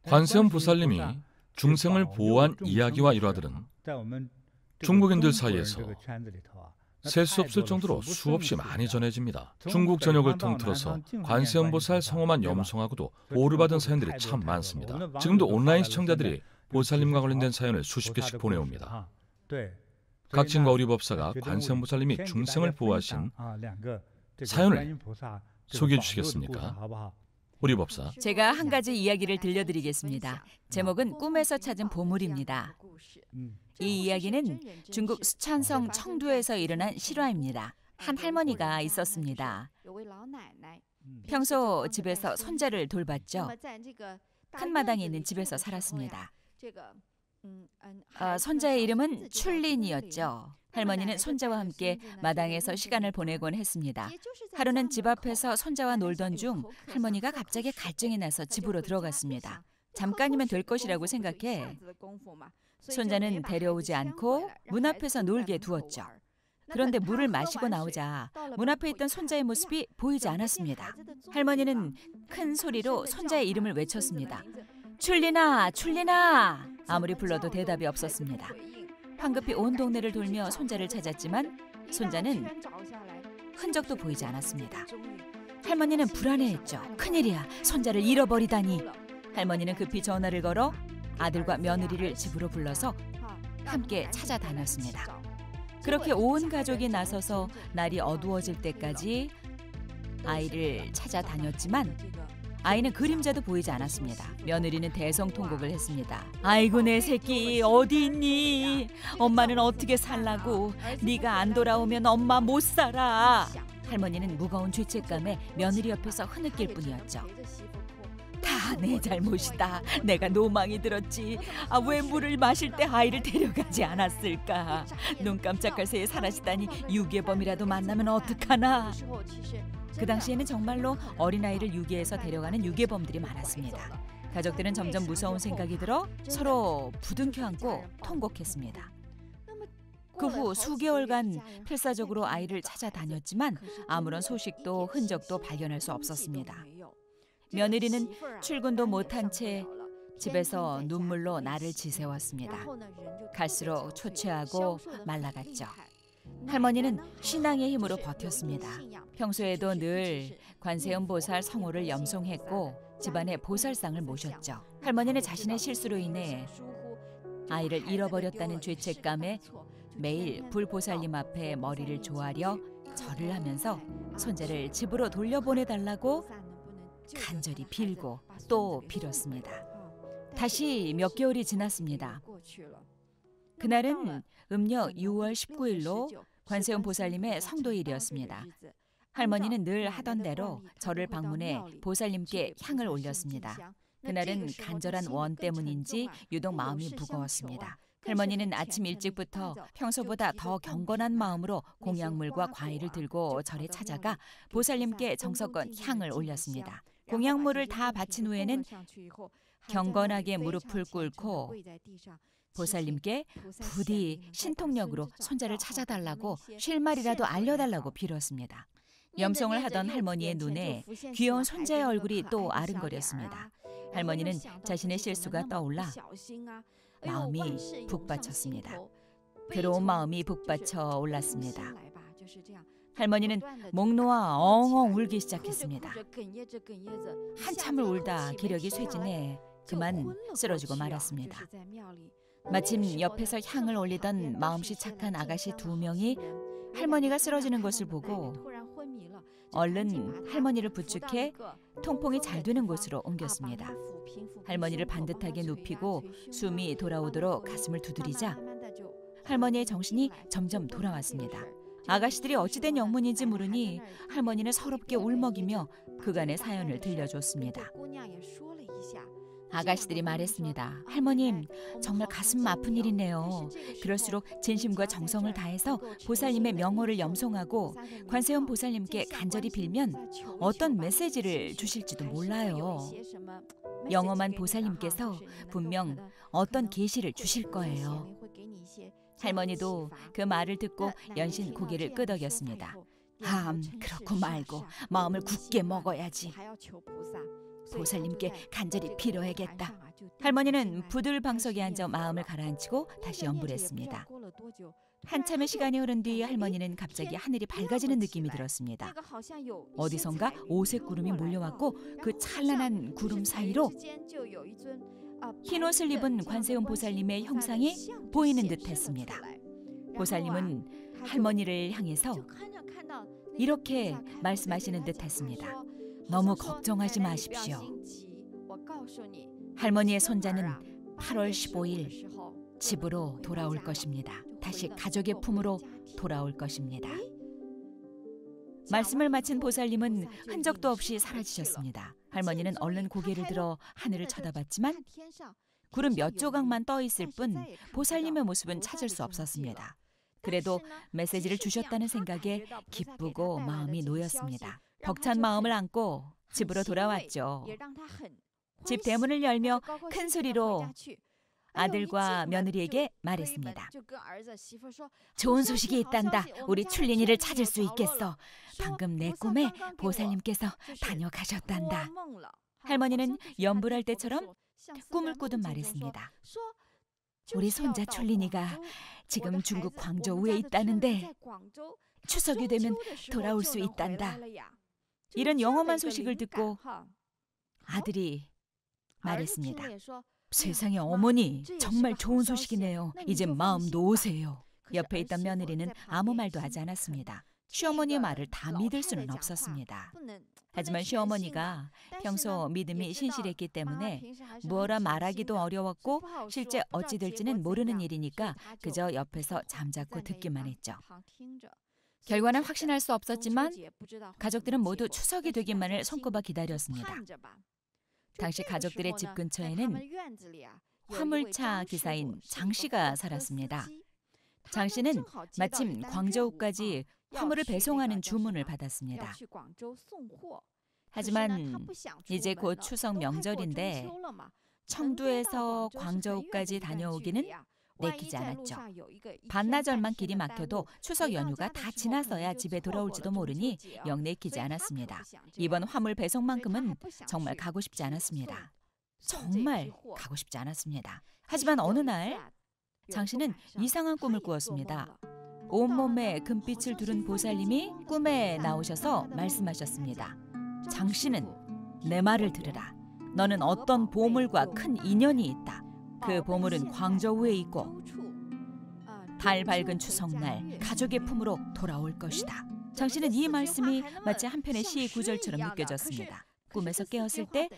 관세음 보살님이 중생을 보호한 이야기와 일화들은 중국인들 사이에서 셀 수 없을 정도로 수없이 많이 전해집니다. 중국 전역을 통틀어서 관세음 보살 성호만 염송하고도 보호를 받은 사연들이 참 많습니다. 지금도 온라인 시청자들이 보살님과 관련된 사연을 수십 개씩 보내옵니다. 각진과 우리 법사가 관세음 보살님이 중생을 보호하신 사연을 소개해 주시겠습니까? 우리 법사. 제가 한 가지 이야기를 들려드리겠습니다. 제목은 꿈에서 찾은 보물입니다. 이 이야기는 중국 수촨성 청두에서 일어난 실화입니다. 한 할머니가 있었습니다. 평소 집에서 손자를 돌봤죠. 큰 마당에 있는 집에서 살았습니다. 손자의 이름은 출린이었죠. 할머니는 손자와 함께 마당에서 시간을 보내곤 했습니다. 하루는 집 앞에서 손자와 놀던 중 할머니가 갑자기 갈증이 나서 집으로 들어갔습니다. 잠깐이면 될 것이라고 생각해 손자는 데려오지 않고 문 앞에서 놀게 두었죠. 그런데 물을 마시고 나오자 문 앞에 있던 손자의 모습이 보이지 않았습니다. 할머니는 큰 소리로 손자의 이름을 외쳤습니다. 출린아, 출린아! 아무리 불러도 대답이 없었습니다. 황급히 온 동네를 돌며 손자를 찾았지만 손자는 흔적도 보이지 않았습니다. 할머니는 불안해했죠. 큰일이야, 손자를 잃어버리다니. 할머니는 급히 전화를 걸어 아들과 며느리를 집으로 불러서 함께 찾아다녔습니다. 그렇게 온 가족이 나서서 날이 어두워질 때까지 아이를 찾아다녔지만 아이는 그림자도 보이지 않았습니다. 며느리는 대성통곡을 했습니다. 아이고 내 새끼 어디 있니? 엄마는 어떻게 살라고? 네가 안 돌아오면 엄마 못 살아. 할머니는 무거운 죄책감에 며느리 옆에서 흐느낄 뿐이었죠. 다 내 잘못이다. 내가 노망이 들었지. 왜 물을 마실 때 아이를 데려가지 않았을까? 눈 깜짝할 새에 사라지다니 유괴범이라도 만나면 어떡하나? 그 당시에는 정말로 어린아이를 유괴해서 데려가는 유괴범들이 많았습니다. 가족들은 점점 무서운 생각이 들어 서로 부둥켜 안고 통곡했습니다. 그 후 수개월간 필사적으로 아이를 찾아다녔지만 아무런 소식도 흔적도 발견할 수 없었습니다. 며느리는 출근도 못한 채 집에서 눈물로 나를 지새웠습니다. 갈수록 초췌하고 말라갔죠. 할머니는 신앙의 힘으로 버텼습니다. 평소에도 늘 관세음 보살 성호를 염송했고 집안에 보살상을 모셨죠. 할머니는 자신의 실수로 인해 아이를 잃어버렸다는 죄책감에 매일 불보살님 앞에 머리를 조아려 절을 하면서 손자를 집으로 돌려보내달라고 간절히 빌고 또 빌었습니다. 다시 몇 개월이 지났습니다. 그날은 음력 6월 19일로 관세음 보살님의 성도일이었습니다. 할머니는 늘 하던 대로 절을 방문해 보살님께 향을 올렸습니다. 그날은 간절한 원 때문인지 유독 마음이 무거웠습니다. 할머니는 아침 일찍부터 평소보다 더 경건한 마음으로 공약물과 과일을 들고 절에 찾아가 보살님께 정성껏 향을 올렸습니다. 공약물을 다 바친 후에는 경건하게 무릎을 꿇고 보살님께 부디 신통력으로 손자를 찾아달라고 실말이라도 알려달라고 빌었습니다. 염송을 하던 할머니의 눈에 귀여운 손자의 얼굴이 또 아른거렸습니다. 할머니는 자신의 실수가 떠올라 마음이 북받쳤습니다. 괴로운 마음이 북받쳐 올랐습니다. 할머니는 목 놓아 엉엉 울기 시작했습니다. 한참을 울다 기력이 쇠진해 그만 쓰러지고 말았습니다. 마침 옆에서 향을 올리던 마음씨 착한 아가씨 2명이 할머니가 쓰러지는 것을 보고 얼른 할머니를 부축해 통풍이 잘 되는 곳으로 옮겼습니다. 할머니를 반듯하게 눕히고 숨이 돌아오도록 가슴을 두드리자 할머니의 정신이 점점 돌아왔습니다. 아가씨들이 어찌된 영문인지 모르니 할머니는 서럽게 울먹이며 그간의 사연을 들려줬습니다. 아가씨들이 말했습니다. 할머님, 정말 가슴 아픈 일이네요. 그럴수록 진심과 정성을 다해서 보살님의 명호를 염송하고 관세음 보살님께 간절히 빌면 어떤 메시지를 주실지도 몰라요. 영험한 보살님께서 분명 어떤 계시를 주실 거예요. 할머니도 그 말을 듣고 연신 고개를 끄덕였습니다. 그렇고 말고 마음을 굳게 먹어야지. 보살님께 간절히 빌어야겠다. 할머니는 부들방석에 앉아 마음을 가라앉히고 다시 연불 했습니다. 한참의 시간이 흐른 뒤 할머니는 갑자기 하늘이 밝아지는 느낌이 들었습니다. 어디선가 오색 구름이 몰려왔고 그 찬란한 구름 사이로 흰 옷을 입은 관세음 보살님의 형상이 보이는 듯했습니다. 보살님은 할머니를 향해서 이렇게 말씀하시는 듯했습니다. 너무 걱정하지 마십시오. 할머니의 손자는 8월 15일 집으로 돌아올 것입니다. 다시 가족의 품으로 돌아올 것입니다. 말씀을 마친 보살님은 흔적도 없이 사라지셨습니다. 할머니는 얼른 고개를 들어 하늘을 쳐다봤지만 구름 몇 조각만 떠 있을 뿐 보살님의 모습은 찾을 수 없었습니다. 그래도 메시지를 주셨다는 생각에 기쁘고 마음이 놓였습니다. 벅찬 마음을 안고 집으로 돌아왔죠. 집 대문을 열며 큰 소리로 아들과 며느리에게 말했습니다. 좋은 소식이 있단다. 우리 출린이를 찾을 수 있겠어. 방금 내 꿈에 보살님께서 다녀가셨단다. 할머니는 연불할 때처럼 꿈을 꾸듯 말했습니다. 우리 손자 출린이가 지금 중국 광저우에 있다는데 추석이 되면 돌아올 수 있단다. 이런 영험한 소식을 듣고 아들이 말했습니다. 세상에 어머니, 정말 좋은 소식이네요. 이제 마음 놓으세요. 옆에 있던 며느리는 아무 말도 하지 않았습니다. 시어머니의 말을 다 믿을 수는 없었습니다. 하지만 시어머니가 평소 믿음이 신실했기 때문에 뭐라 말하기도 어려웠고 실제 어찌 될지는 모르는 일이니까 그저 옆에서 잠자코 듣기만 했죠. 결과는 확신할 수 없었지만 가족들은 모두 추석이 되기만을 손꼽아 기다렸습니다. 당시 가족들의 집 근처에는 화물차 기사인 장 씨가 살았습니다. 장 씨는 마침 광저우까지 화물을 배송하는 주문을 받았습니다. 하지만 이제 곧 추석 명절인데 청두에서 광저우까지 다녀오기는 내키지 않았죠. 반나절만 길이 막혀도 추석 연휴가 다 지나서야 집에 돌아올지도 모르니 영 내키지 않았습니다. 이번 화물 배송만큼은 정말 가고 싶지 않았습니다. 정말 가고 싶지 않았습니다. 하지만 어느 날 장 씨는 이상한 꿈을 꾸었습니다. 온몸에 금빛을 두른 보살님이 꿈에 나오셔서 말씀하셨습니다. 장 씨는 내 말을 들으라. 너는 어떤 보물과 큰 인연이 있다. 그 보물은 광저우에 있고 달 밝은 추석날 가족의 품으로 돌아올 것이다. 장 씨는 이 말씀이 마치 한 편의 시 구절처럼 느껴졌습니다. 꿈에서 깨었을 때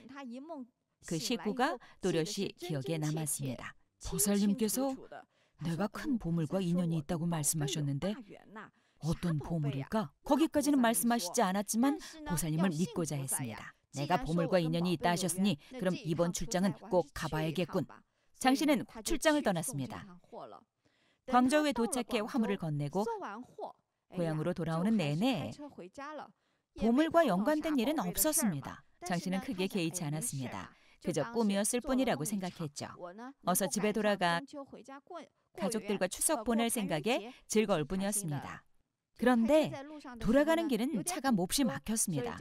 그 시구가 또렷이 기억에 남았습니다. 보살님께서 내가 큰 보물과 인연이 있다고 말씀하셨는데 어떤 보물일까? 거기까지는 말씀하시지 않았지만 보살님을 믿고자 했습니다. 내가 보물과 인연이 있다 하셨으니 그럼 이번 출장은 꼭 가봐야겠군. 장 씨는 출장을 떠났습니다. 광저우에 도착해 화물을 건네고 고향으로 돌아오는 내내 보물과 연관된 일은 없었습니다. 장 씨는 크게 개의치 않았습니다. 그저 꿈이었을 뿐이라고 생각했죠. 어서 집에 돌아가 가족들과 추석 보낼 생각에 즐거울 뿐이었습니다. 그런데 돌아가는 길은 차가 몹시 막혔습니다.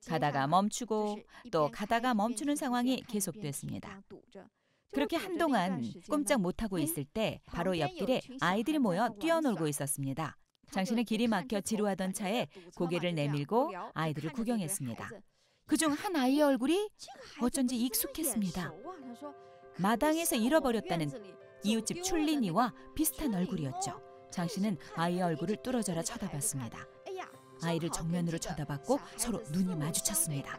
가다가 멈추고 또 가다가 멈추는 상황이 계속됐습니다. 그렇게 한동안 꼼짝 못하고 있을 때 바로 옆길에 아이들이 모여 뛰어놀고 있었습니다. 장 씨는 길이 막혀 지루하던 차에 고개를 내밀고 아이들을 구경했습니다. 그중 한 아이의 얼굴이 어쩐지 익숙했습니다. 마당에서 잃어버렸다는 이웃집 출린이와 비슷한 얼굴이었죠. 장 씨는 아이의 얼굴을 뚫어져라 쳐다봤습니다. 아이를 정면으로 쳐다봤고 서로 눈이 마주쳤습니다.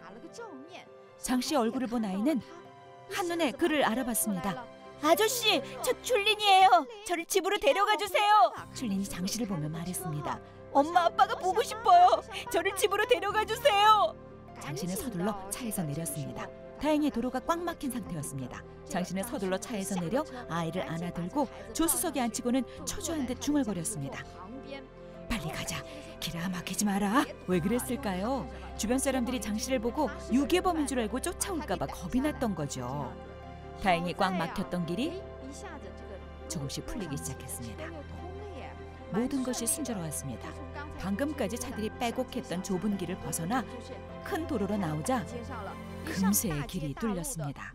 장 씨의 얼굴을 본 아이는 한눈에 그를 알아봤습니다. 아저씨, 저 출린이에요. 저를 집으로 데려가 주세요. 출린이 장 씨를 보며 말했습니다. 엄마, 아빠가 보고 싶어요. 저를 집으로 데려가 주세요. 장 씨는 서둘러 차에서 내렸습니다. 다행히 도로가 꽉 막힌 상태였습니다. 장 씨는 서둘러 차에서 내려 아이를 안아들고 조수석에 앉히고는 초조한 듯 중얼거렸습니다. 빨리 가자. 기라 막히지 마라. 왜 그랬을까요? 주변 사람들이 장 씨를 보고 유괴범인 줄 알고 쫓아올까 봐 겁이 났던 거죠. 다행히 꽉 막혔던 길이 조금씩 풀리기 시작했습니다. 모든 것이 순조로웠습니다. 방금까지 차들이 빼곡했던 좁은 길을 벗어나 큰 도로로 나오자 금세 길이 뚫렸습니다.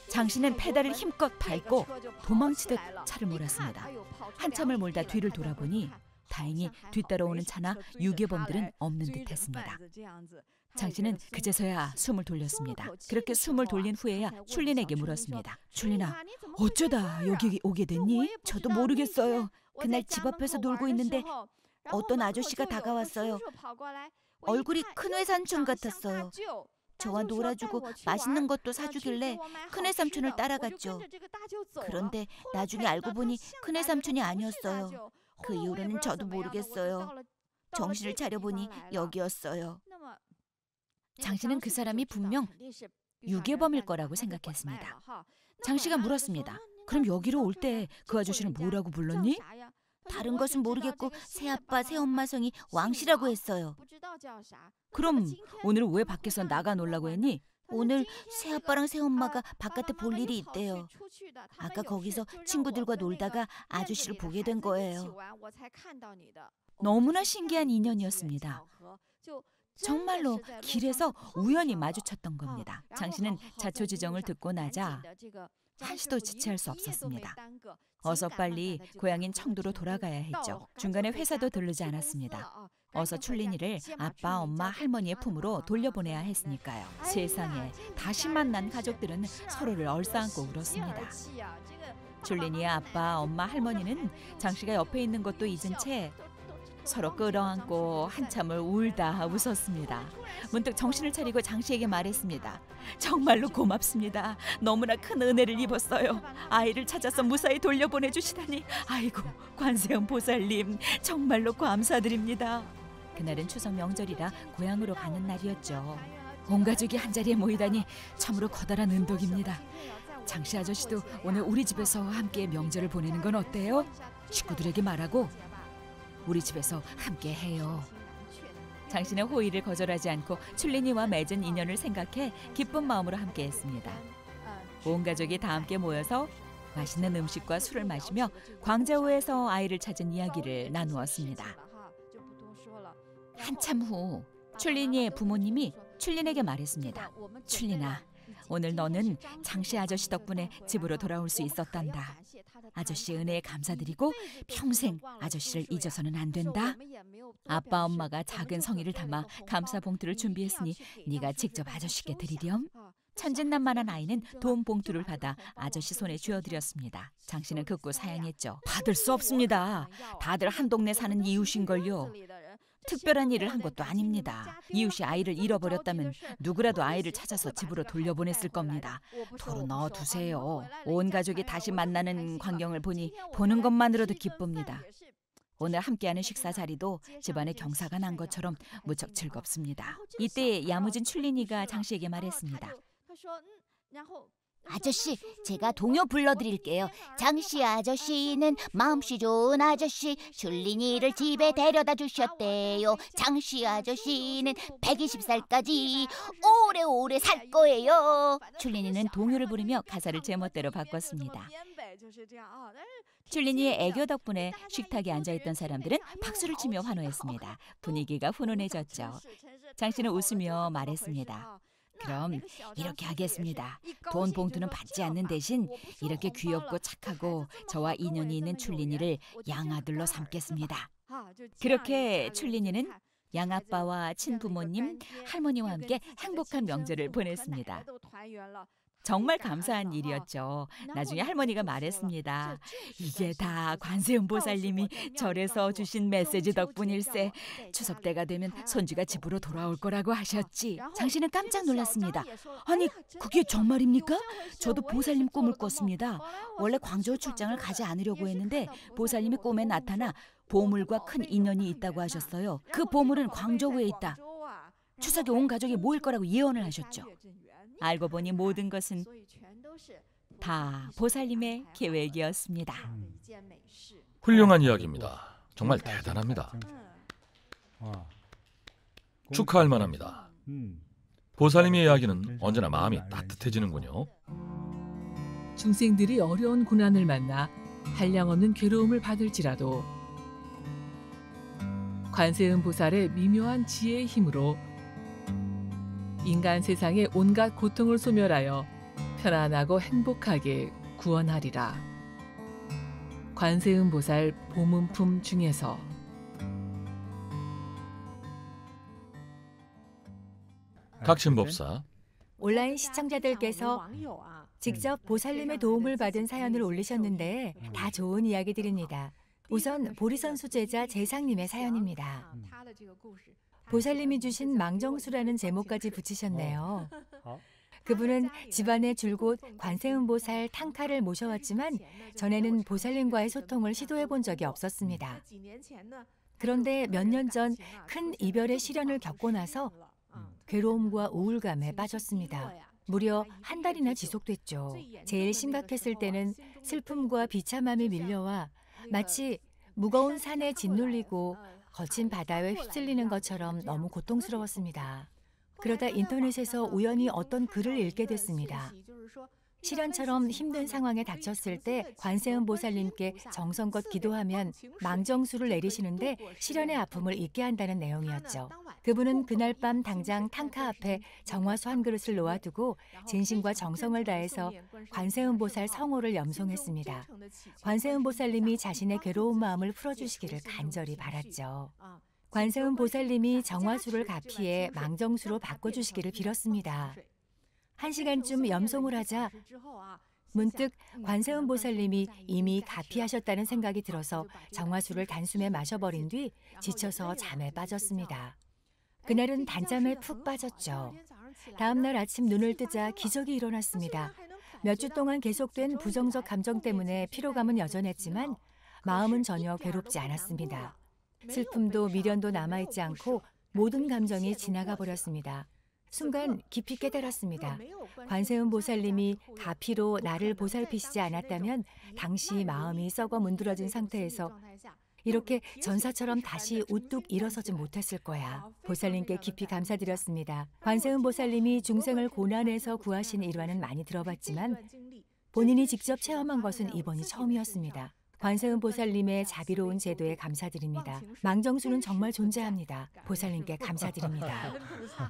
장 씨는 페달을 힘껏 밟고 도망치듯 차를 몰았습니다. 한참을 몰다 뒤를 돌아보니 다행히 뒤따라오는 차나 유괴범들은 없는 듯했습니다. 장 씨는 그제서야 숨을 돌렸습니다. 그렇게 숨을 돌린 후에야 출린에게 물었습니다. 출린아, 어쩌다 여기 오게 됐니? 저도 모르겠어요. 그날 집 앞에서 놀고 있는데 어떤 아저씨가 다가왔어요. 얼굴이 큰외삼촌 같았어요. 저와 놀아주고 맛있는 것도 사주길래 큰외삼촌을 따라갔죠. 그런데 나중에 알고 보니 큰외삼촌이 아니었어요. 그 이후로는 저도 모르겠어요. 정신을 차려보니 여기였어요. 장 씨는 그 사람이 분명 유괴범일 거라고 생각했습니다. 장 씨가 물었습니다. 그럼 여기로 올 때 그 아저씨는 뭐라고 불렀니? 다른 것은 모르겠고 새아빠 새엄마 성이 왕씨라고 했어요. 그럼 오늘은 왜 밖에서 나가 놀라고 했니? 오늘 새아빠랑 새엄마가 바깥에 볼 일이 있대요. 아까 거기서 친구들과 놀다가 아저씨를 보게 된 거예요. 너무나 신기한 인연이었습니다. 정말로 길에서 우연히 마주쳤던 겁니다. 장 씨는 자초지정을 듣고 나자 한시도 지체할 수 없었습니다. 어서 빨리 고향인 청도로 돌아가야 했죠. 중간에 회사도 들르지 않았습니다. 어서 출린이를 아빠, 엄마, 할머니의 품으로 돌려보내야 했으니까요. 세상에 다시 만난 가족들은 서로를 얼싸안고 울었습니다. 출린이의 아빠, 엄마, 할머니는 장 씨가 옆에 있는 것도 잊은 채 서로 끌어안고 한참을 울다 웃었습니다. 문득 정신을 차리고 장 씨에게 말했습니다. 정말로 고맙습니다. 너무나 큰 은혜를 입었어요. 아이를 찾아서 무사히 돌려보내주시다니. 아이고, 관세음 보살님 정말로 감사드립니다. 그날은 추석 명절이라 고향으로 가는 날이었죠. 온 가족이 한자리에 모이다니 참으로 커다란 은덕입니다. 장 씨 아저씨도 오늘 우리 집에서 함께 명절을 보내는 건 어때요? 식구들에게 말하고 우리 집에서 함께 해요. 장 씨는 호의를 거절하지 않고 출린이와 맺은 인연을 생각해 기쁜 마음으로 함께했습니다. 온 가족이 다 함께 모여서 맛있는 음식과 술을 마시며 광저우에서 아이를 찾은 이야기를 나누었습니다. 한참 후 출린이의 부모님이 출린에게 말했습니다. 출린아, 오늘 너는 장 씨 아저씨 덕분에 집으로 돌아올 수 있었단다. 아저씨의 은혜에 감사드리고 평생 아저씨를 잊어서는 안 된다. 아빠 엄마가 작은 성의를 담아 감사 봉투를 준비했으니 네가 직접 아저씨께 드리렴. 천진난만한 아이는 돈 봉투를 받아 아저씨 손에 쥐어드렸습니다. 장 씨는 극구 사양했죠. 받을 수 없습니다. 다들 한 동네 사는 이웃인걸요. 특별한 일을 한 것도 아닙니다. 이웃이 아이를 잃어버렸다면 누구라도 아이를 찾아서 집으로 돌려보냈을 겁니다. 도로 넣어두세요. 온 가족이 다시 만나는 광경을 보니 보는 것만으로도 기쁩니다. 오늘 함께하는 식사 자리도 집안에 경사가 난 것처럼 무척 즐겁습니다. 이때 야무진 출린이가 장 씨에게 말했습니다. 아저씨, 제가 동요 불러드릴게요. 장씨 아저씨는 마음씨 좋은 아저씨, 출린이를 집에 데려다 주셨대요. 장씨 아저씨는 120살까지 오래오래 살 거예요. 출린이는 동요를 부르며 가사를 제멋대로 바꿨습니다. 출린이의 애교 덕분에 식탁에 앉아있던 사람들은 박수를 치며 환호했습니다. 분위기가 훈훈해졌죠. 장 씨는 웃으며 말했습니다. 그럼 이렇게 하겠습니다. 돈 봉투는 받지 않는 대신 이렇게 귀엽고 착하고 저와 인연이 있는 출린이를 양아들로 삼겠습니다. 그렇게 출린이는 양아빠와 친부모님, 할머니와 함께 행복한 명절을 보냈습니다. 정말 감사한 일이었죠. 나중에 할머니가 말했습니다. 이게 다 관세음 보살님이 절에서 주신 메시지 덕분일세. 추석 때가 되면 손주가 집으로 돌아올 거라고 하셨지. 장 씨는 깜짝 놀랐습니다. 아니, 그게 정말입니까? 저도 보살님 꿈을 꿨습니다. 원래 광저우 출장을 가지 않으려고 했는데 보살님이 꿈에 나타나 보물과 큰 인연이 있다고 하셨어요. 그 보물은 광저우에 있다. 추석에 온 가족이 모일 거라고 예언을 하셨죠. 알고 보니 모든 것은 다 보살님의 계획이었습니다. 훌륭한 이야기입니다. 정말 대단합니다. 축하할 만합니다. 보살님의 이야기는 언제나 마음이 따뜻해지는군요. 중생들이 어려운 고난을 만나 한량없는 괴로움을 받을지라도 관세음 보살의 미묘한 지혜의 힘으로 인간 세상의 온갖 고통을 소멸하여 편안하고 행복하게 구원하리라. 관세음보살 보문품 중에서. 각신법사. 온라인 시청자들께서 직접 보살님의 도움을 받은 사연을 올리셨는데 다 좋은 이야기들입니다. 우선 보리선수 제자 재상님의 사연입니다. 보살님이 주신 망정수라는 제목까지 붙이셨네요. 그분은 집안에 줄곧 관세음보살 탕카를 모셔왔지만 전에는 보살님과의 소통을 시도해 본 적이 없었습니다. 그런데 몇 년 전 큰 이별의 시련을 겪고 나서 괴로움과 우울감에 빠졌습니다. 무려 한 달이나 지속됐죠. 제일 심각했을 때는 슬픔과 비참함이 밀려와 마치 무거운 산에 짓눌리고 거친 바다에 휩쓸리는 것처럼 너무 고통스러웠습니다. 그러다 인터넷에서 우연히 어떤 글을 읽게 됐습니다. 시련처럼 힘든 상황에 닥쳤을 때 관세음보살님께 정성껏 기도하면 망정수를 내리시는데 시련의 아픔을 잊게 한다는 내용이었죠. 그분은 그날 밤 당장 탕카 앞에 정화수 한 그릇을 놓아두고 진심과 정성을 다해서 관세음보살 성호를 염송했습니다. 관세음보살님이 자신의 괴로운 마음을 풀어주시기를 간절히 바랐죠. 관세음보살님이 정화수를 가피해 망정수로 바꿔주시기를 빌었습니다. 1시간쯤 염송을 하자 문득 관세음보살님이 이미 가피하셨다는 생각이 들어서 정화수를 단숨에 마셔버린 뒤 지쳐서 잠에 빠졌습니다. 그날은 단잠에 푹 빠졌죠. 다음 날 아침 눈을 뜨자 기적이 일어났습니다. 몇 주 동안 계속된 부정적 감정 때문에 피로감은 여전했지만 마음은 전혀 괴롭지 않았습니다. 슬픔도 미련도 남아있지 않고 모든 감정이 지나가 버렸습니다. 순간 깊이 깨달았습니다. 관세음보살님이 가피로 나를 보살피시지 않았다면 당시 마음이 썩어 문드러진 상태에서 이렇게 전사처럼 다시 우뚝 일어서지 못했을 거야. 보살님께 깊이 감사드렸습니다. 관세음보살님이 중생을 고난에서 구하신 일화는 많이 들어봤지만 본인이 직접 체험한 것은 이번이 처음이었습니다. 관세음보살님의 자비로운 제도에 감사드립니다. 망정수는 정말 존재합니다. 보살님께 감사드립니다.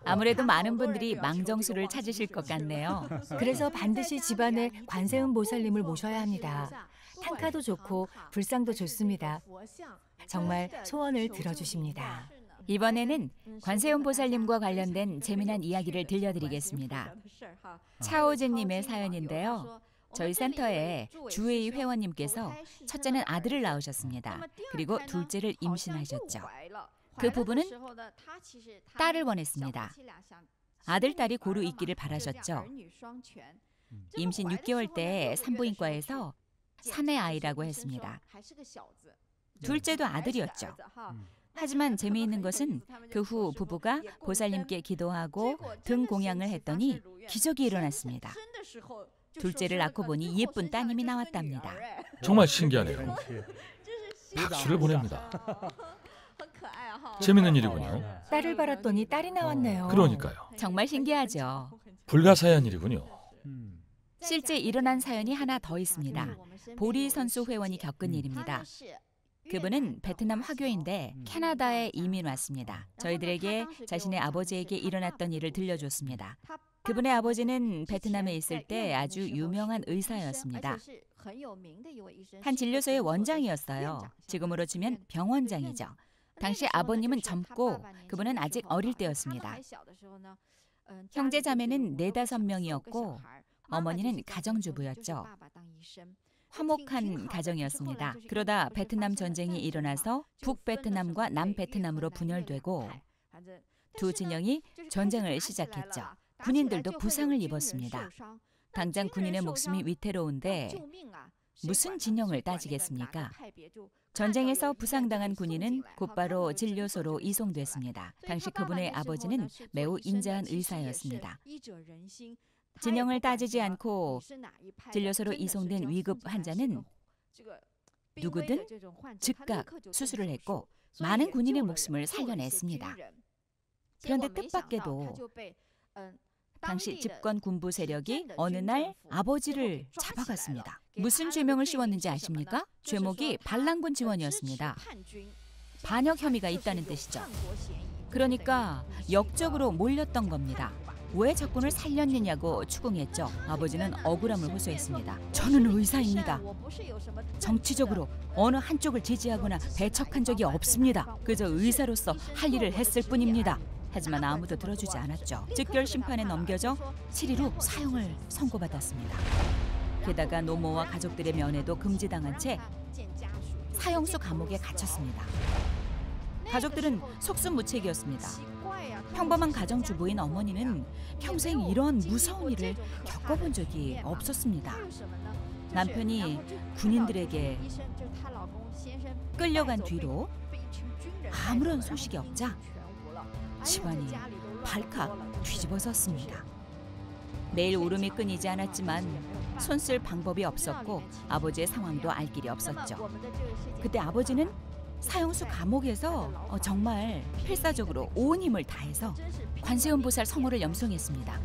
아무래도 많은 분들이 망정수를 찾으실 것 같네요. 그래서 반드시 집안에 관세음보살님을 모셔야 합니다. 탕카도 좋고 불상도 좋습니다. 정말 소원을 들어주십니다. 이번에는 관세음보살님과 관련된 재미난 이야기를 들려드리겠습니다. 차오즈님의 사연인데요. 저희 센터에 주회의 회원님께서 첫째는 아들을 낳으셨습니다. 그리고 둘째를 임신하셨죠. 그 부부는 딸을 원했습니다. 아들, 딸이 고루 있기를 바라셨죠. 임신 6개월 때 산부인과에서 사내 아이라고 했습니다. 둘째도 아들이었죠. 하지만 재미있는 것은 그 후 부부가 보살님께 기도하고 등 공양을 했더니 기적이 일어났습니다. 둘째를 낳고 보니 예쁜 따님이 나왔답니다. 정말 신기하네요. 박수를 보냅니다. 재밌는 일이군요. 딸을 바랐더니 딸이 나왔네요. 그러니까요. 정말 신기하죠. 불가사의한 일이군요. 실제 일어난 사연이 하나 더 있습니다. 보리선수 회원이 겪은 일입니다. 그분은 베트남 화교인데 캐나다에 이민 왔습니다. 저희들에게 자신의 아버지에게 일어났던 일을 들려줬습니다. 그분의 아버지는 베트남에 있을 때 아주 유명한 의사였습니다. 한 진료소의 원장이었어요. 지금으로 치면 병원장이죠. 당시 아버님은 젊고 그분은 아직 어릴 때였습니다. 형제 자매는 4-5명이었고 어머니는 가정주부였죠. 화목한 가정이었습니다. 그러다 베트남 전쟁이 일어나서 북베트남과 남베트남으로 분열되고 두 진영이 전쟁을 시작했죠. 군인들도 부상을 입었습니다. 당장 군인의 목숨이 위태로운데 무슨 진영을 따지겠습니까? 전쟁에서 부상당한 군인은 곧바로 진료소로 이송됐습니다. 당시 그분의 아버지는 매우 인자한 의사였습니다. 진영을 따지지 않고 진료소로 이송된 위급 환자는 누구든 즉각 수술을 했고 많은 군인의 목숨을 살려냈습니다. 그런데 뜻밖에도 당시 집권 군부 세력이 어느 날 아버지를 잡아갔습니다. 무슨 죄명을 씌웠는지 아십니까? 죄목이 반란군 지원이었습니다. 반역 혐의가 있다는 뜻이죠. 그러니까 역적으로 몰렸던 겁니다. 왜 적군을 살렸느냐고 추궁했죠. 아버지는 억울함을 호소했습니다. 저는 의사입니다. 정치적으로 어느 한쪽을 지지하거나 배척한 적이 없습니다. 그저 의사로서 할 일을 했을 뿐입니다. 하지만 아무도 들어주지 않았죠. 즉결 심판에 넘겨져 7일 후 사형을 선고받았습니다. 게다가 노모와 가족들의 면회도 금지당한 채 사형수 감옥에 갇혔습니다. 가족들은 속수무책이었습니다. 평범한 가정주부인 어머니는 평생 이런 무서운 일을 겪어본 적이 없었습니다. 남편이 군인들에게 끌려간 뒤로 아무런 소식이 없자 집안이 발칵 뒤집어졌습니다. 매일 울음이 끊이지 않았지만 손 쓸 방법이 없었고 아버지의 상황도 알 길이 없었죠. 그때 아버지는 사형수 감옥에서 정말 필사적으로 온 힘을 다해서 관세음보살 성호를 염송했습니다.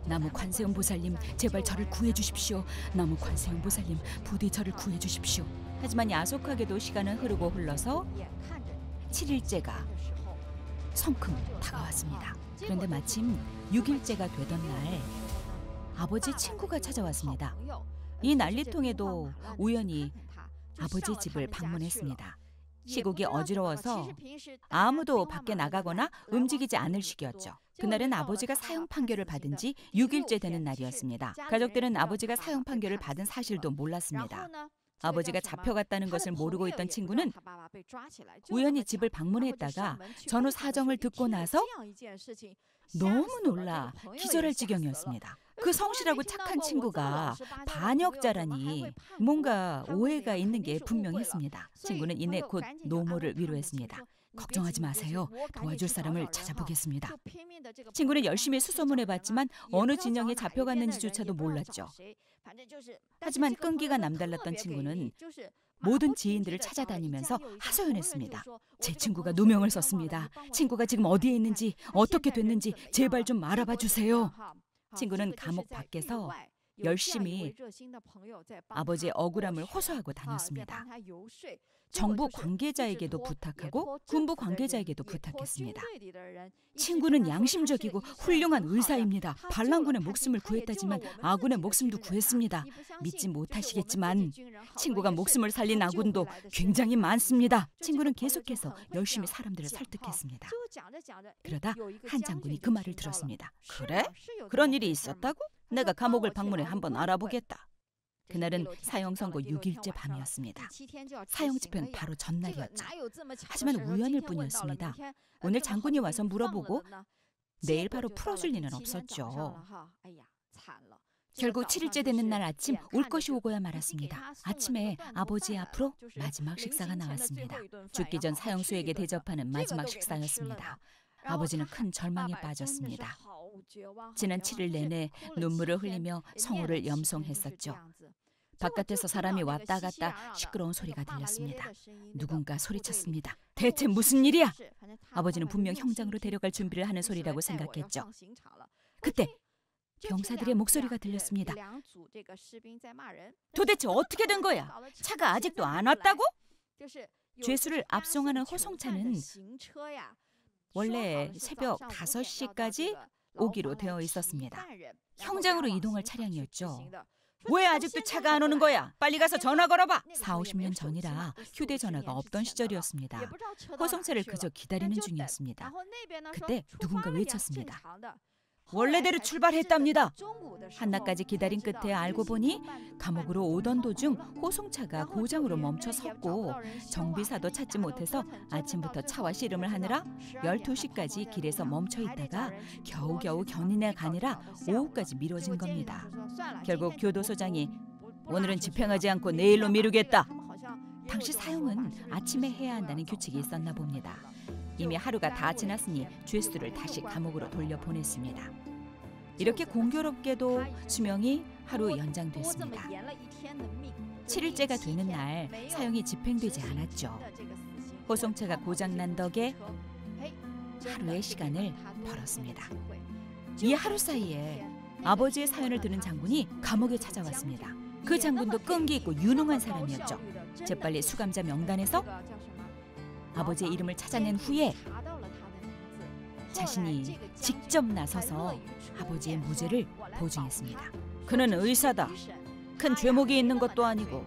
나무 관세음보살님, 제발 저를 구해주십시오. 나무 관세음보살님, 부디 저를 구해주십시오. 하지만 야속하게도 시간은 흐르고 흘러서 7일째가 성큼 다가왔습니다. 그런데 마침 6일째가 되던 날 아버지 친구가 찾아왔습니다. 이 난리통에도 우연히 아버지 집을 방문했습니다. 시국이 어지러워서 아무도 밖에 나가거나 움직이지 않을 시기였죠. 그날은 아버지가 사형 판결을 받은 지 6일째 되는 날이었습니다. 가족들은 아버지가 사형 판결을 받은 사실도 몰랐습니다. 아버지가 잡혀갔다는 것을 모르고 있던 친구는 우연히 집을 방문했다가 전후 사정을 듣고 나서 너무 놀라 기절할 지경이었습니다. 그 성실하고 착한 친구가 반역자라니 뭔가 오해가 있는 게 분명했습니다. 친구는 이내 곧 노모를 위로했습니다. 걱정하지 마세요. 도와줄 사람을 찾아보겠습니다. 친구는 열심히 수소문해봤지만 어느 진영에 잡혀갔는지조차도 몰랐죠. 하지만 끈기가 남달랐던 친구는 모든 지인들을 찾아다니면서 하소연했습니다. 제 친구가 누명을 썼습니다. 친구가 지금 어디에 있는지 어떻게 됐는지 제발 좀 알아봐 주세요. 친구는 감옥 밖에서 열심히 아버지의 억울함을 호소하고 다녔습니다. 정부 관계자에게도 부탁하고 군부 관계자에게도 부탁했습니다. 친구는 양심적이고 훌륭한 의사입니다. 반란군의 목숨을 구했다지만 아군의 목숨도 구했습니다. 믿지 못하시겠지만 친구가 목숨을 살린 아군도 굉장히 많습니다. 친구는 계속해서 열심히 사람들을 설득했습니다. 그러다 한 장군이 그 말을 들었습니다. 그래? 그런 일이 있었다고? 내가 감옥을 방문해 한번 알아보겠다. 그날은 사형 선고 6일째 밤이었습니다. 사형 집행 바로 전날이었죠. 하지만 우연일 뿐이었습니다. 오늘 장군이 와서 물어보고 내일 바로 풀어줄 리는 없었죠. 결국 7일째 되는 날 아침 올 것이 오고야 말았습니다. 아침에 아버지 앞으로 마지막 식사가 나왔습니다. 죽기 전 사형수에게 대접하는 마지막 식사였습니다. 아버지는 큰 절망에 빠졌습니다. 지난 7일 내내 눈물을 흘리며 성호를 염송했었죠. 바깥에서 사람이 왔다 갔다 시끄러운 소리가 들렸습니다. 누군가 소리쳤습니다. 대체 무슨 일이야? 아버지는 분명 형장으로 데려갈 준비를 하는 소리라고 생각했죠. 그때 병사들의 목소리가 들렸습니다. 도대체 어떻게 된 거야? 차가 아직도 안 왔다고? 죄수를 압송하는 호송차는 원래 새벽 5시까지 오기로 되어 있었습니다. 형장으로 이동할 차량이었죠. 왜 아직도 차가 안 오는 거야? 빨리 가서 전화 걸어봐. 40-50년 전이라 휴대전화가 없던 시절이었습니다. 호송차를 그저 기다리는 중이었습니다. 그때 누군가 외쳤습니다. 원래대로 출발했답니다. 한낮까지 기다린 끝에 알고 보니 감옥으로 오던 도중 호송차가 고장으로 멈춰 섰고 정비사도 찾지 못해서 아침부터 차와 씨름을 하느라 12시까지 길에서 멈춰 있다가 겨우겨우 견인해 가느라 오후까지 미뤄진 겁니다. 결국 교도소장이 오늘은 집행하지 않고 내일로 미루겠다. 당시 사형은 아침에 해야 한다는 규칙이 있었나 봅니다. 이미 하루가 다 지났으니 죄수들을 다시 감옥으로 돌려보냈습니다. 이렇게 공교롭게도 수명이 하루 연장됐습니다. 7일째가 되는 날 사형이 집행되지 않았죠. 호송차가 고장난 덕에 하루의 시간을 벌었습니다. 이 하루 사이에 아버지의 사연을 들은 장군이 감옥에 찾아왔습니다. 그 장군도 끈기 있고 유능한 사람이었죠. 재빨리 수감자 명단에서 아버지의 이름을 찾아낸 후에 자신이 직접 나서서 아버지의 무죄를 보증했습니다. 그는 의사다. 큰 죄목이 있는 것도 아니고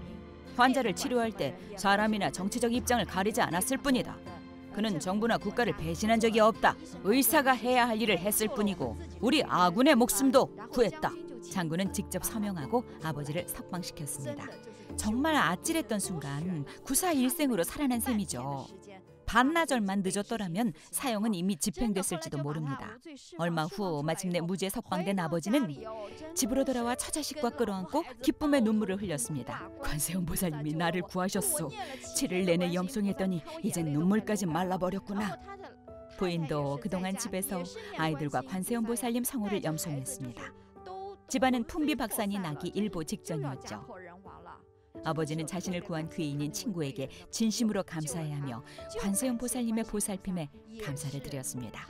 환자를 치료할 때 사람이나 정치적 입장을 가리지 않았을 뿐이다. 그는 정부나 국가를 배신한 적이 없다. 의사가 해야 할 일을 했을 뿐이고 우리 아군의 목숨도 구했다. 장군은 직접 서명하고 아버지를 석방시켰습니다. 정말 아찔했던 순간 구사일생으로 살아난 셈이죠. 반나절만 늦었더라면 사형은 이미 집행됐을지도 모릅니다. 얼마 후 마침내 무죄 석방된 아버지는 집으로 돌아와 처자식과 끌어안고 기쁨의 눈물을 흘렸습니다. 관세음 보살님이 나를 구하셨소. 7일 내내 염송했더니 이젠 눈물까지 말라버렸구나. 부인도 그동안 집에서 아이들과 관세음 보살님 성호를 염송했습니다. 집안은 풍비박산이 나기 일보 직전이었죠. 아버지는 자신을 구한 귀인인 친구에게 진심으로 감사해하며 관세음 보살님의 보살핌에 감사를 드렸습니다.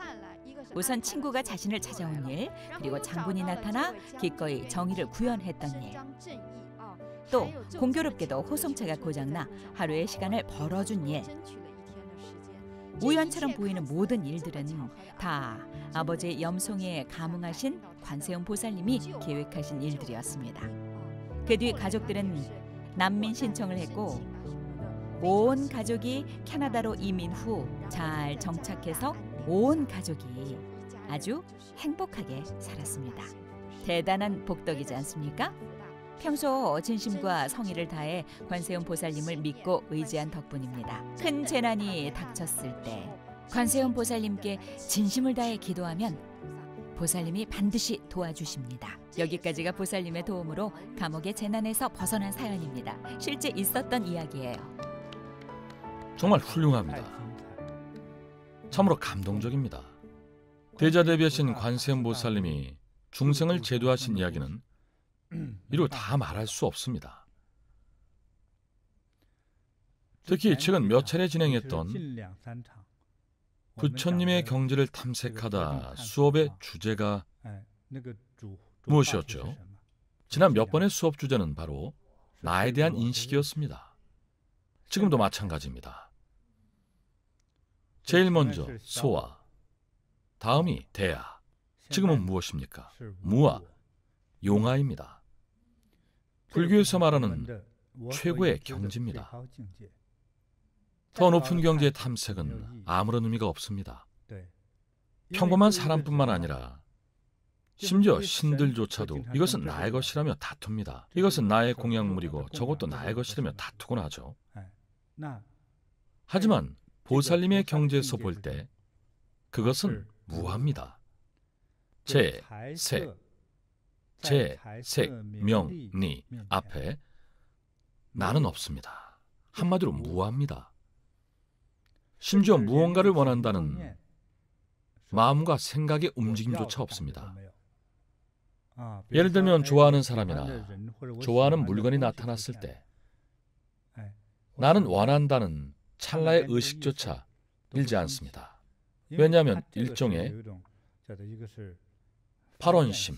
우선 친구가 자신을 찾아온 일, 그리고 장군이 나타나 기꺼이 정의를 구현했던 일, 또 공교롭게도 호송차가 고장나 하루의 시간을 벌어준 일. 우연처럼 보이는 모든 일들은 다 아버지의 염송에 감흥하신 관세음 보살님이 계획하신 일들이었습니다. 그 뒤 가족들은 난민 신청을 했고 온 가족이 캐나다로 이민 후 잘 정착해서 온 가족이 아주 행복하게 살았습니다. 대단한 복덕이지 않습니까? 평소 진심과 성의를 다해 관세음 보살님을 믿고 의지한 덕분입니다. 큰 재난이 닥쳤을 때 관세음 보살님께 진심을 다해 기도하면 보살님이 반드시 도와주십니다. 여기까지가 보살님의 도움으로 감옥의 재난에서 벗어난 사연입니다. 실제 있었던 이야기예요. 정말 훌륭합니다. 참으로 감동적입니다. 대자대비하신 관세음 보살님이 중생을 제도하신 이야기는 이루 다 말할 수 없습니다. 특히 최근 몇 차례 진행했던 부처님의 경지를 탐색하다 수업의 주제가 무엇이었죠? 지난 몇 번의 수업 주제는 바로 나에 대한 인식이었습니다. 지금도 마찬가지입니다. 제일 먼저 소와, 다음이 대야, 지금은 무엇입니까? 무와, 용화입니다. 불교에서 말하는 최고의 경지입니다. 더 높은 경지의 탐색은 아무런 의미가 없습니다. 평범한 사람뿐만 아니라 심지어 신들조차도 이것은 나의 것이라며 다툽니다. 이것은 나의 공약물이고 저것도 나의 것이라며 다투곤 하죠. 하지만 보살님의 경지에서 볼 때 그것은 무합니다. 제색, 명리 앞에 나는 없습니다. 한마디로 무합니다. 심지어 무언가를 원한다는 마음과 생각의 움직임조차 없습니다. 예를 들면 좋아하는 사람이나 좋아하는 물건이 나타났을 때 나는 원한다는 찰나의 의식조차 일지 않습니다. 왜냐하면 일종의 발원심,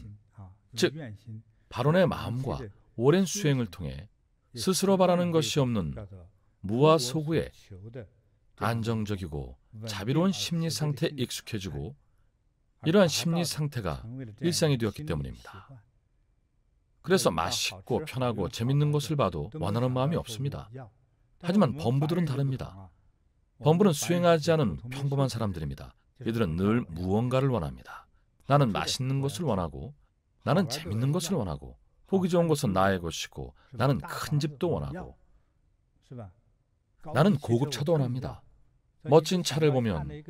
즉 발원의 마음과 오랜 수행을 통해 스스로 바라는 것이 없는 무와 소구의 안정적이고 자비로운 심리 상태에 익숙해지고 이러한 심리 상태가 일상이 되었기 때문입니다. 그래서 맛있고 편하고 재밌는 것을 봐도 원하는 마음이 없습니다. 하지만 범부들은 다릅니다. 범부는 수행하지 않은 평범한 사람들입니다. 이들은 늘 무언가를 원합니다. 나는 맛있는 것을 원하고 나는 재밌는 것을 원하고 보기 좋은 것은 나의 것이고 나는 큰 집도 원하고 나는 고급 차도 원합니다. 멋진 차를 보면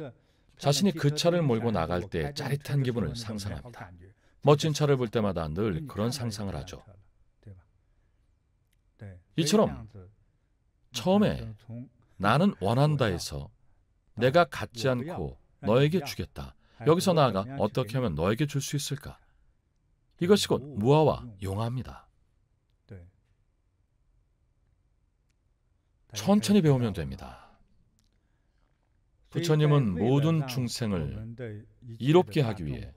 자신이 그 차를 몰고 나갈 때 짜릿한 기분을 상상합니다. 멋진 차를 볼 때마다 늘 그런 상상을 하죠. 이처럼 처음에 나는 원한다에서 내가 갖지 않고 너에게 주겠다. 여기서 나아가 어떻게 하면 너에게 줄 수 있을까? 이것이 곧 무아와 용화입니다. 천천히 배우면 됩니다. 부처님은 모든 중생을 이롭게 하기 위해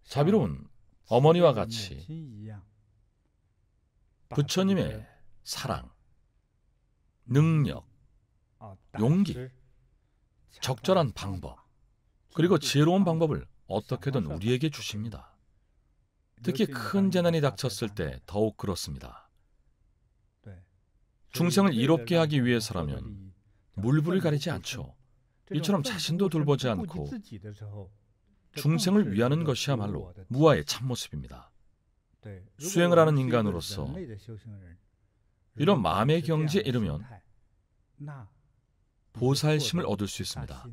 자비로운 어머니와 같이 부처님의 사랑, 능력, 용기, 적절한 방법, 그리고 지혜로운 방법을 어떻게든 우리에게 주십니다. 특히 큰 재난이 닥쳤을 때 더욱 그렇습니다. 중생을 이롭게 하기 위해서라면 물불을 가리지 않죠. 이처럼 자신도 돌보지 않고 중생을 위하는 것이야말로 무아의 참모습입니다. 수행을 하는 인간으로서 이런 마음의 경지에 이르면 보살심을 얻을 수 있습니다.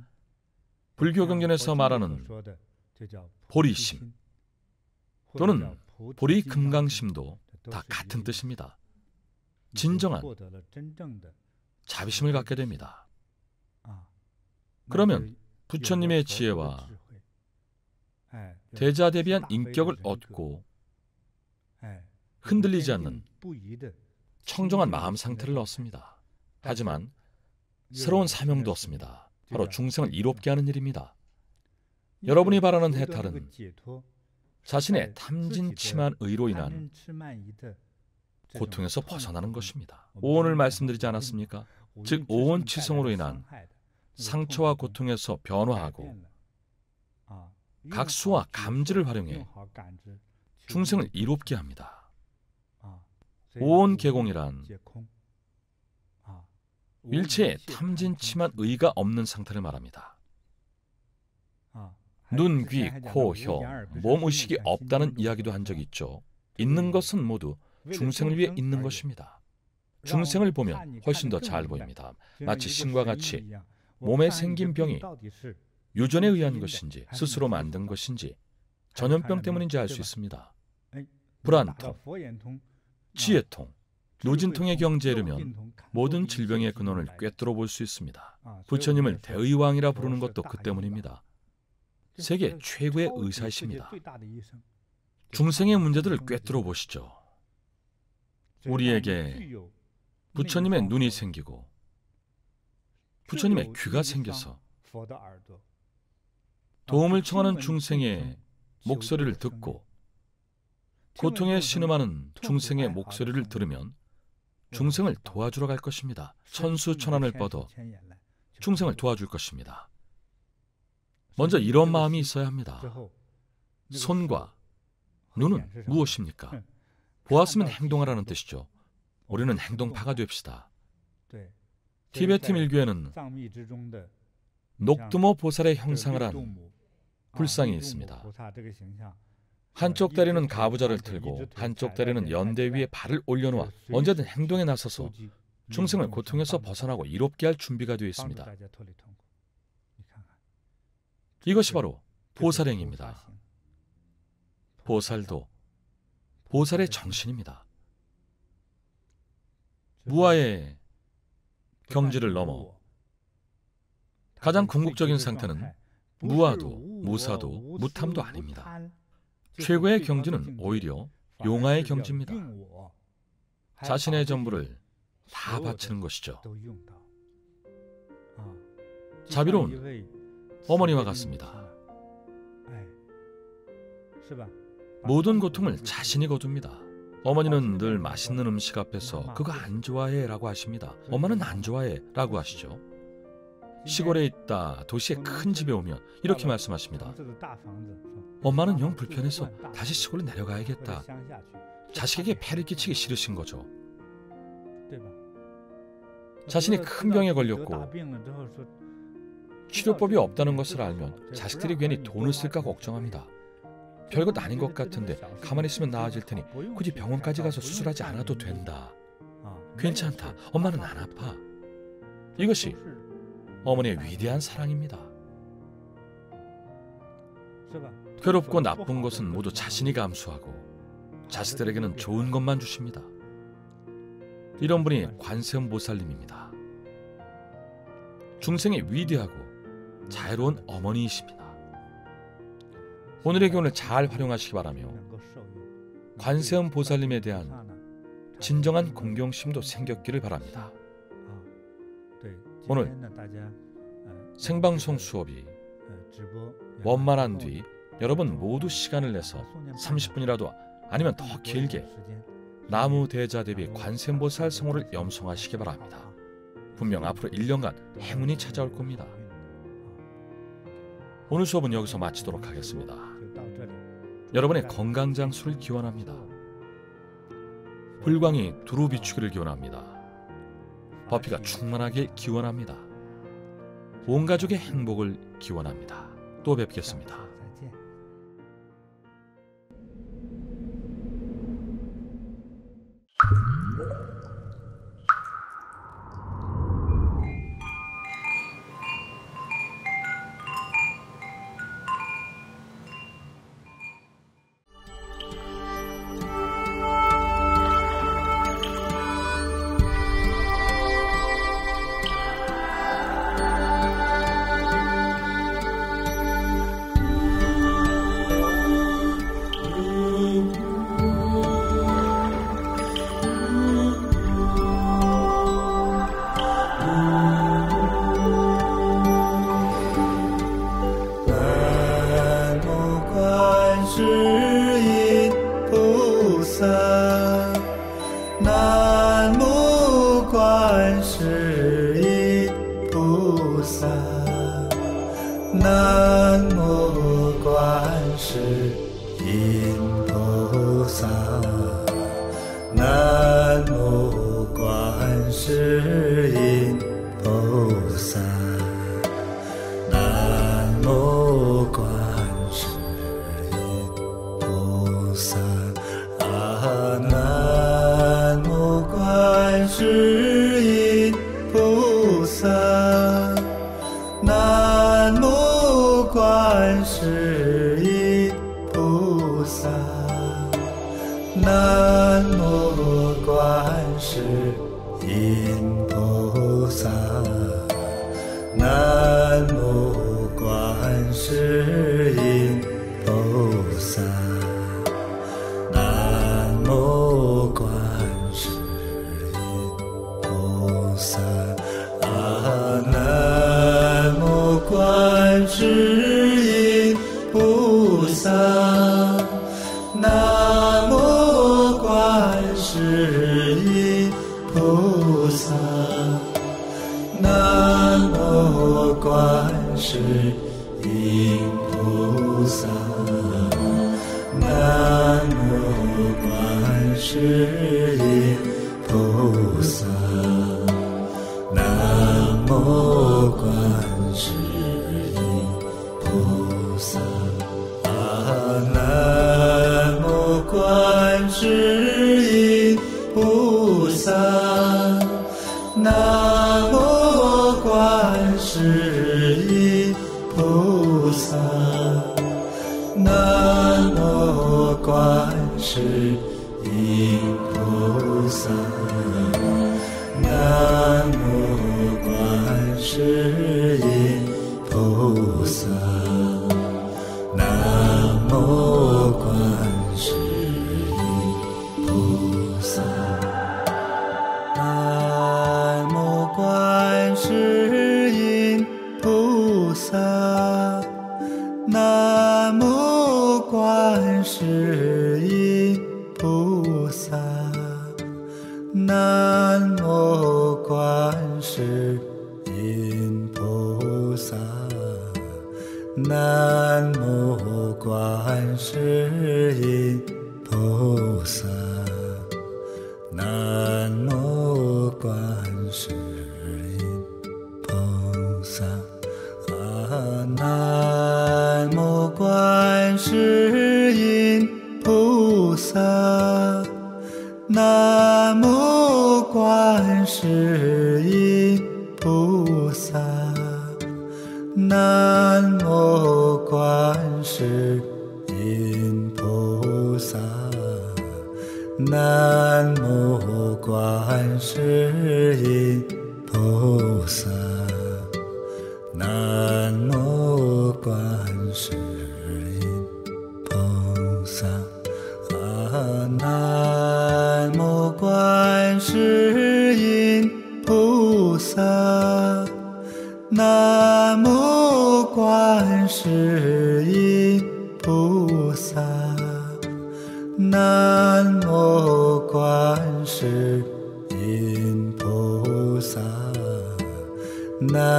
불교 경전에서 말하는 보리심 또는 보리금강심도 다 같은 뜻입니다. 진정한 자비심을 갖게 됩니다. 그러면 부처님의 지혜와 대자대비한 인격을 얻고 흔들리지 않는 청정한 마음 상태를 얻습니다. 하지만 새로운 사명도 얻습니다. 바로 중생을 이롭게 하는 일입니다. 여러분이 바라는 해탈은 자신의 탐진치만 의로 인한 고통에서 벗어나는 것입니다. 오온을 말씀드리지 않았습니까? 즉 오온치성으로 인한 상처와 고통에서 변화하고 각수와 감지를 활용해 중생을 이롭게 합니다. 오온개공이란 일체의 탐진치만 의가 없는 상태를 말합니다. 눈, 귀, 코, 혀, 몸 의식이 없다는 이야기도 한 적이 있죠. 있는 것은 모두 중생을 위해 있는 것입니다. 중생을 보면 훨씬 더 잘 보입니다. 마치 신과 같이 몸에 생긴 병이 유전에 의한 것인지 스스로 만든 것인지 전염병 때문인지 알 수 있습니다. 불안통, 지혜통, 노진통의 경지에 이르면 모든 질병의 근원을 꿰뚫어 볼 수 있습니다. 부처님을 대의왕이라 부르는 것도 그 때문입니다. 세계 최고의 의사이십니다. 중생의 문제들을 꿰뚫어 보시죠. 우리에게 부처님의 눈이 생기고 부처님의 귀가 생겨서 도움을 청하는 중생의 목소리를 듣고 고통에 신음하는 중생의 목소리를 들으면 중생을 도와주러 갈 것입니다. 천수천안을 뻗어 중생을 도와줄 것입니다. 먼저 이런 마음이 있어야 합니다. 손과 눈은 무엇입니까? 보았으면 행동하라는 뜻이죠. 우리는 행동파가 됩시다. 티베트 밀교에는 녹두모 보살의 형상을 한 불상이 있습니다. 한쪽 다리는 가부좌를 틀고 한쪽 다리는 연대 위에 발을 올려놓아 언제든 행동에 나서서 중생을 고통에서 벗어나고 이롭게 할 준비가 되어 있습니다. 이것이 바로 보살행입니다. 보살도 보살의 정신입니다. 무아의 경지를 넘어 가장 궁극적인 상태는 무아도 무사도 무탐도 아닙니다. 최고의 경지는 오히려 용화의 경지입니다. 자신의 전부를 다 바치는 것이죠. 자비로운 어머니와 같습니다. 모든 고통을 자신이 거둡니다. 어머니는 늘 맛있는 음식 앞에서 그거 안 좋아해 라고 하십니다. 엄마는 안 좋아해 라고 하시죠. 시골에 있다 도시에 큰 집에 오면 이렇게 말씀하십니다. 엄마는 영 불편해서 다시 시골로 내려가야겠다. 자식에게 폐를 끼치기 싫으신 거죠. 자신이 큰 병에 걸렸고 치료법이 없다는 것을 알면 자식들이 괜히 돈을 쓸까 걱정합니다. 별것 아닌 것 같은데 가만히 있으면 나아질 테니 굳이 병원까지 가서 수술하지 않아도 된다. 괜찮다. 엄마는 안 아파. 이것이 어머니의 위대한 사랑입니다. 괴롭고 나쁜 것은 모두 자신이 감수하고 자식들에게는 좋은 것만 주십니다. 이런 분이 관세음보살님입니다. 중생의 위대하고 자애로운 어머니이십니다. 오늘의 교훈을 잘 활용하시기 바라며 관세음보살님에 대한 진정한 공경심도 생겼기를 바랍니다. 오늘 생방송 수업이 원만한 뒤 여러분 모두 시간을 내서 30분이라도 아니면 더 길게 나무대자대비 관세음보살 성호를 염송하시기 바랍니다. 분명 앞으로 1년간 행운이 찾아올 겁니다. 오늘 수업은 여기서 마치도록 하겠습니다. 여러분의 건강 장수를 기원합니다. 불광이 두루 비추기를 기원합니다. 버피가 충만하길 기원합니다. 온 가족의 행복을 기원합니다. 또 뵙겠습니다.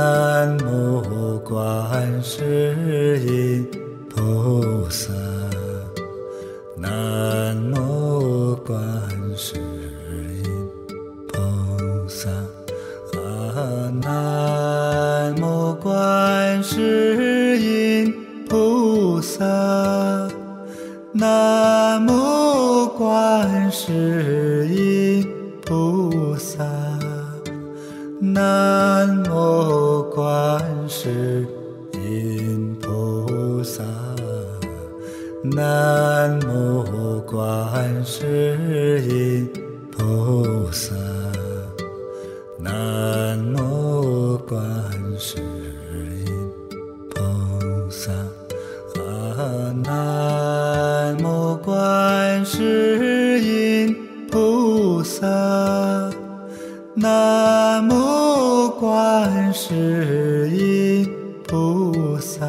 南无观世音观世音菩萨，南无观世音菩萨，南无观世音菩萨，南无观世音菩萨，南无观世音菩萨，南无观世音菩萨，南无观世音菩萨，南无观世音菩萨，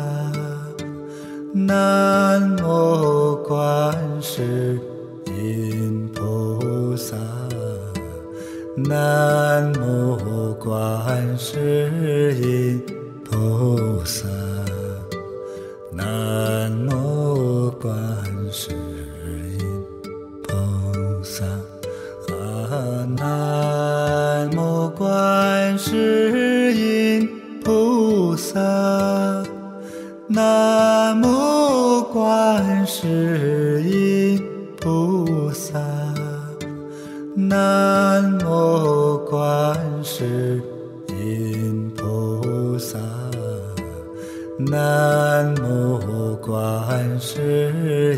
南无观世音菩萨，南无观世音菩萨，南无观世音菩萨，南无观世音菩萨，南无观世音菩萨，南无观世音菩萨，南无观世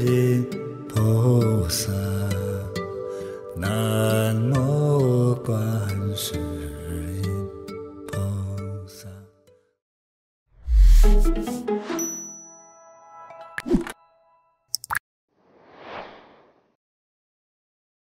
音菩萨，南